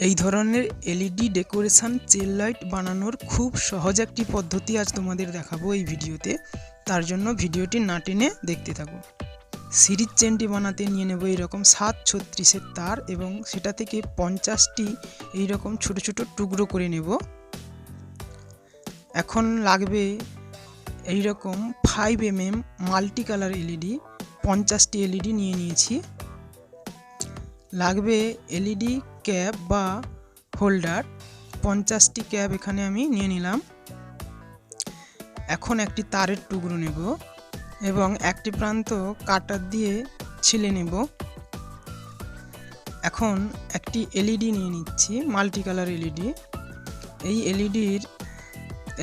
এই ধরনের LED decoration চেল লাইট বানানোর খুব সহজ একটি পদ্ধতি আজ তোমাদের দেখাবো এই ভিডিওতে। তার জন্য ভিডিওটি না টেনে দেখতে থাকো। সিরিজ চেনটি বানাতে নিয়ে নেব এইরকম 7/36 তার এবং সেটা থেকে 50টি এইরকম ছোট ছোট টুকরো করে নেব। এখন লাগবে এইরকম 5mm মাল্টি কালার এলইডি, 50টি এলইডি নিয়ে নিয়েছি। লাগবে এলইডি ক্যাপ বা হোল্ডার, 50টি ক্যাপ এখানে আমি নিয়ে নিলাম। এখন একটি তারের টুকরো নেব এবং একটি প্রান্ত কাটার দিয়ে ছিলে নেব। এখন একটি এলইডি নিয়ে নিচ্ছি, মাল্টি কালার এলইডি। এই এলইডির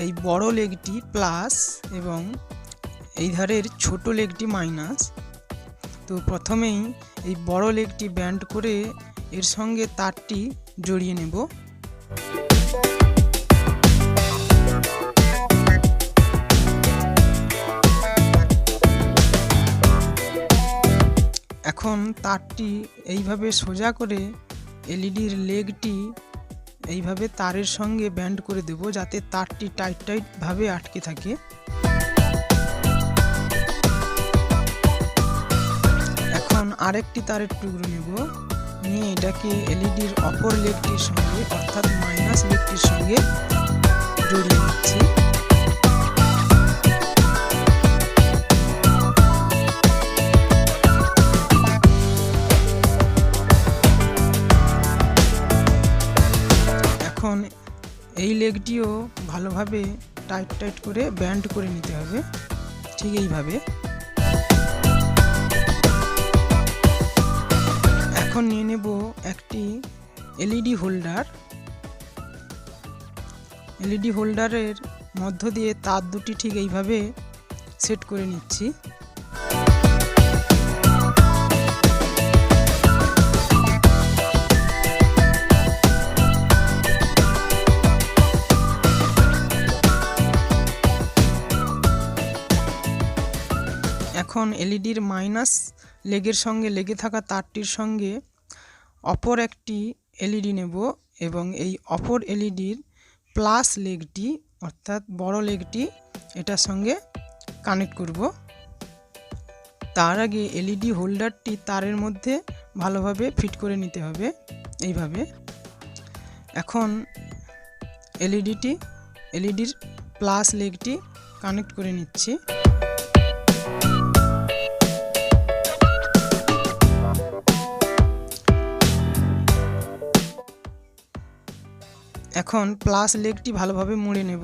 এই বড় লেগটি প্লাস এবং এই ধারের ছোট লেগটি মাইনাস। তো প্রথমেই এই বড় লেগটি ব্যান্ড করে এর সঙ্গে তারটি জড়িয়ে নেব। এখন তারটি এইভাবে সোজা করে এলইডির লেগটি এইভাবে তারের সঙ্গে ব্যান্ড করে দেব, যাতে তারটি টাইট ভাবে আটকে থাকে। এখন আরেকটি তারের টুকরো নেব, নিয়ে এটাকে এলইডির অপর লেগটির সঙ্গে অর্থাৎ মাইনাস লেগটির সঙ্গে জড়িয়ে নিচ্ছি। এখন এই লেগটিও ভালোভাবে টাইট করে ব্যান্ড করে নিতে হবে, ঠিক এইভাবে। এখন নিয়ে নেব একটি এলইডি হোল্ডার। এলইডি হোল্ডারের মধ্য দিয়ে তার দুটি ঠিক এইভাবে সেট করে নিচ্ছি। এখন এলইডির মাইনাস লেগের সঙ্গে লেগে থাকা তারটির সঙ্গে অপর একটি এলইডি নেব এবং এই অপর এলইডির প্লাস লেগটি অর্থাৎ বড় লেগটি এটার সঙ্গে কানেক্ট করব। তার আগে এলইডি হোল্ডারটি তারের মধ্যে ভালোভাবে ফিট করে নিতে হবে এইভাবে। এখন এলইডির প্লাস লেগটি কানেক্ট করে নিচ্ছি। এখন প্লাস লেগটি ভালোভাবে মুড়ে নেব।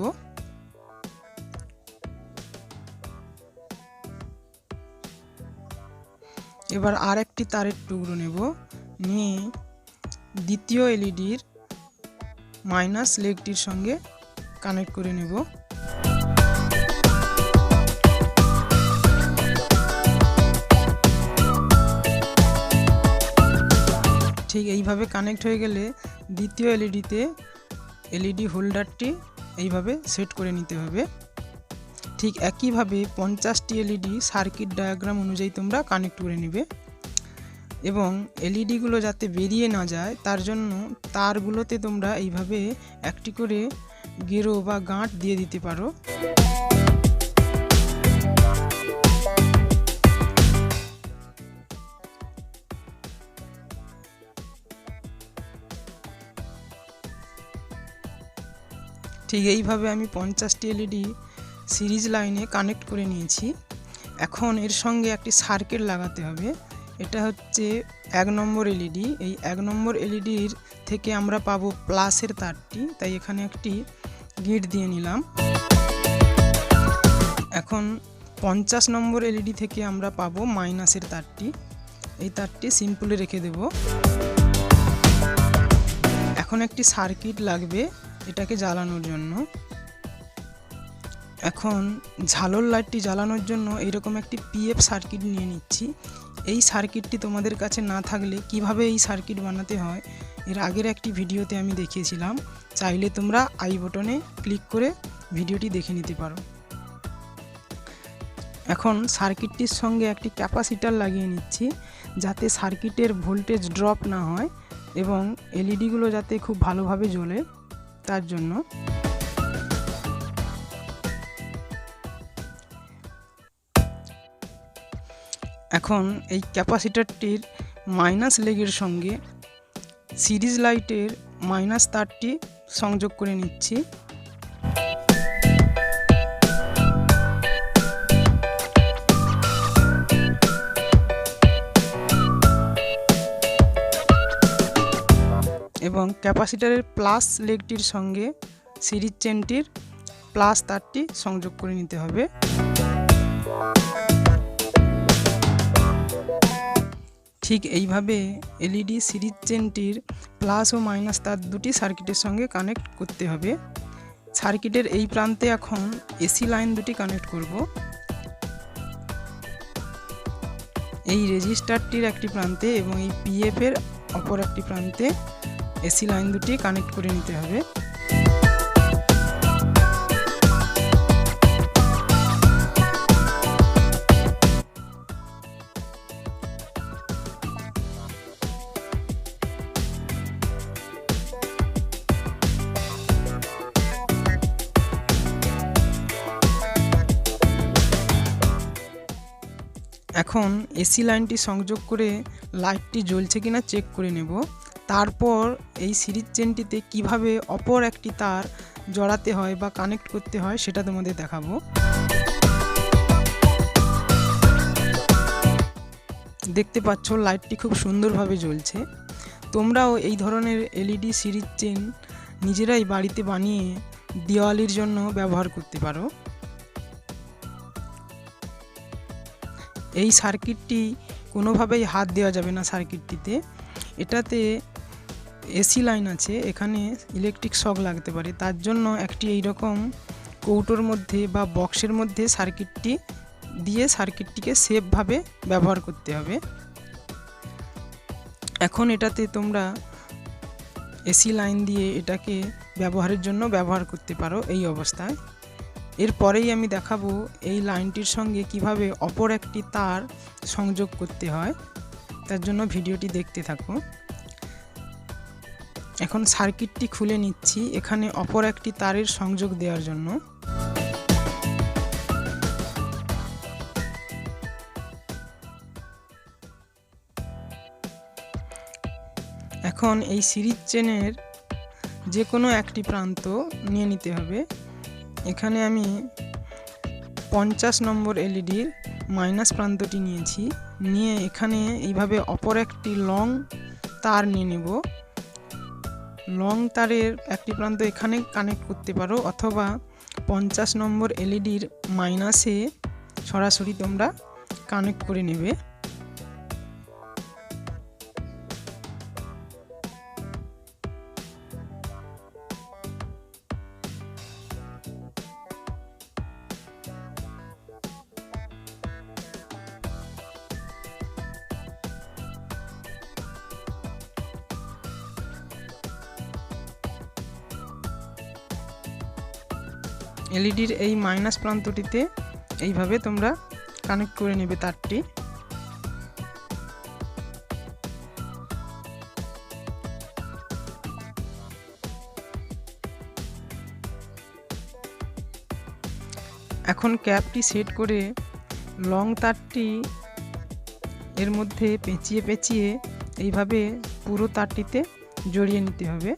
এবার আর একটি তারের টুকরো নেব, নিয়ে দ্বিতীয় এলইডির মাইনাস লেগটির সঙ্গে কানেক্ট করে নেব। ঠিক এইভাবে কানেক্ট হয়ে গেলে দ্বিতীয় এলইডিতে এলইডি হোল্ডারটি এইভাবে সেট করে নিতে হবে। ঠিক একইভাবে 50টি এলইডি সার্কিট ডায়াগ্রাম অনুযায়ী তোমরা কানেক্ট করে নেবে এবং এলইডিগুলো যাতে বেরিয়ে না যায় তার জন্য তারগুলোতে তোমরা এইভাবে একটি করে গেরো বা গাঁট দিয়ে দিতে পারো। ঠিক এইভাবে আমি 50টি এলইডি সিরিজ লাইনে কানেক্ট করে নিয়েছি। এখন এর সঙ্গে একটি সার্কিট লাগাতে হবে। এটা হচ্ছে 1 নম্বর এলইডি। এই 1 নম্বর এলইডির থেকে আমরা পাবো প্লাসের তারটি, তাই এখানে একটি গিট দিয়ে নিলাম। এখন 50 নম্বর এলইডি থেকে আমরা পাবো মাইনাসের তারটি, এই তারটি সিম্পলে রেখে দেব। এখন একটি সার্কিট লাগবে এটাকে জ্বালানোর জন্য। এখন ঝালর লাইটটি জ্বালানোর জন্য এরকম একটি পিএফ সার্কিট নিয়ে নিচ্ছি। এই সার্কিটটি তোমাদের কাছে না থাকলে কিভাবে এই সার্কিট বানাতে হয় এর আগের একটি ভিডিওতে আমি দেখিয়েছিলাম, চাইলে তোমরা আই বটনে ক্লিক করে ভিডিওটি দেখে নিতে পারো। এখন সার্কিটটির সঙ্গে একটি ক্যাপাসিটার লাগিয়ে নিচ্ছি, যাতে সার্কিটের ভোল্টেজ ড্রপ না হয় এবং এলইডিগুলো যাতে খুব ভালোভাবে জ্বলে তার জন্য। এখন এই ক্যাপাসিটরটির মাইনাস লেগের সঙ্গে সিরিজ লাইটের মাইনাস তারটি সংযোগ করে নিচ্ছি। এবং ক্যাপাসিটরের প্লাস লেগটির সঙ্গে সিরিজ চেনটির প্লাস তারটি সংযোগ করে নিতে হবে। ঠিক এইভাবে এলইডি সিরিজ চেনটির প্লাস ও মাইনাস তার দুটি সার্কিটের সঙ্গে কানেক্ট করতে হবে। সার্কিটের এই প্রান্তে এখন এসি লাইন দুটি কানেক্ট করব। এই রেজিস্টারটির একটি প্রান্তে এবং এই পিএফ এর অপর একটি প্রান্তে এসি লাইন দুটি কানেক্ট করে নিতে হবে। এখন এসি লাইনটি সংযোগ করে লাইটটি জ্বলছে কিনা চেক করে নেব। তারপর এই সিরিজ চেনটিতে কিভাবে অপর একটি তার জড়াতে হয় বা কানেক্ট করতে হয় সেটা তোমাদের দেখাবো। দেখতে পাচ্ছ লাইটটি খুব সুন্দরভাবে জ্বলছে। তোমরাও এই ধরনের এলইডি সিরিজ চেন নিজেরাই বাড়িতে বানিয়ে দিওয়ালির জন্য ব্যবহার করতে পারো। এই সার্কিটটি কোনোভাবেই হাত দেওয়া যাবে না সার্কিটটিতে। এটাতে এসি লাইন আছে, এখানে ইলেকট্রিক শক লাগতে পারে, তার জন্য একটি এইরকম কৌটোর মধ্যে বা বক্সের মধ্যে সার্কিটটি দিয়ে সার্কিটটিকে সেফভাবে ব্যবহার করতে হবে। এখন এটাতে তোমরা এসি লাইন দিয়ে এটাকে ব্যবহারের জন্য ব্যবহার করতে পারো এই অবস্থায়। এরপরেই আমি দেখাবো এই লাইনটির সঙ্গে কিভাবে অপর একটি তার সংযোগ করতে হয়, তার জন্য ভিডিওটি দেখতে থাকো। এখন সার্কিটটি খুলে নিচ্ছি এখানে অপর একটি তারের সংযোগ দেওয়ার জন্য। এখন এই সিরিজ চেনের যে কোনো একটি প্রান্ত নিয়ে নিতে হবে। এখানে আমি 50 নম্বর এলইডির মাইনাস প্রান্তটি নিয়েছি, নিয়ে এখানে এইভাবে অপর একটি লং তার নিয়ে নেব। লং তারের একটি প্রান্ত এখানে কানেক্ট করতে পারো, অথবা 50 নম্বর এলইডির মাইনাসে সরাসরি তোমরা কানেক্ট করে নেবে। এলইডির এই মাইনাস প্রান্তটিতে এইভাবে তোমরা কানেক্ট করে নেবে তারটি। এখন ক্যাপটি সেট করে লং তারটি এর মধ্যে পেঁচিয়ে পেঁচিয়ে এইভাবে পুরো তারটিতে জড়িয়ে নিতে হবে।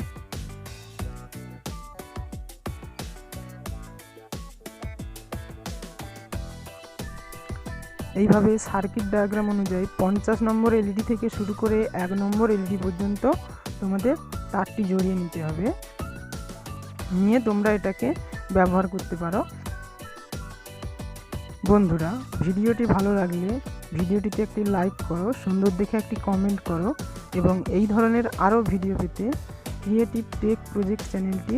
এইভাবে সার্কিট ডায়াগ্রাম অনুযায়ী 50 নম্বর এলইডি থেকে শুরু করে 1 নম্বর এলইডি পর্যন্ত তোমাদের তারটি জড়িয়ে নিতে হবে, নিয়ে তোমরা এটাকে ব্যবহার করতে পারো। বন্ধুরা, ভিডিওটি ভালো লাগলে ভিডিওটিতে একটি লাইক করো, সুন্দর দেখে একটি কমেন্ট করো এবং এই ধরনের আরও ভিডিও পেতে ক্রিয়েটিভ টেক প্রজেক্ট চ্যানেলটি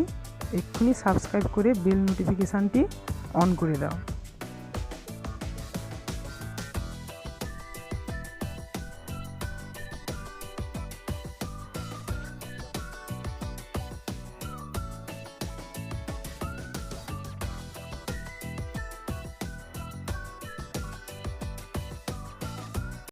এক্ষুনি সাবস্ক্রাইব করে বেল নোটিফিকেশানটি অন করে দাও।